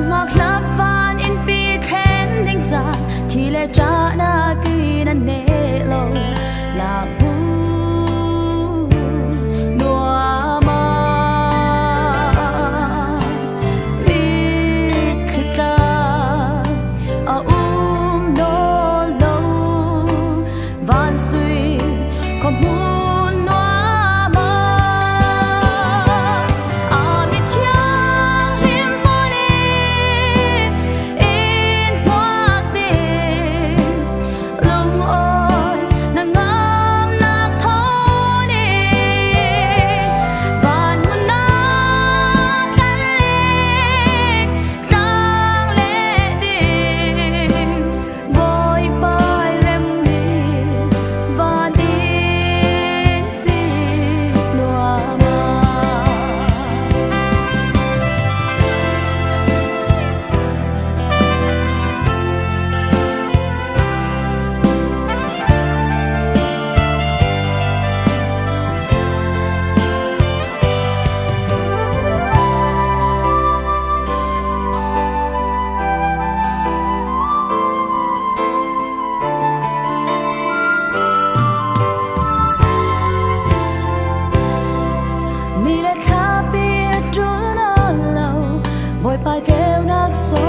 ngọc lấp van in pi khen đinh cha thì lệ cha na kỳ nan nê lâu là hu noa ma ít khita a no lâu van suy có muốn noa ma a mi chiang lim moni in hoa tình lung ôi na ngam na thô ni van mun na tan lệ tang lệ tình vội bay rem mi van in phi noa ma. Mi le tha pi trốn lâu vội bay theo nắc số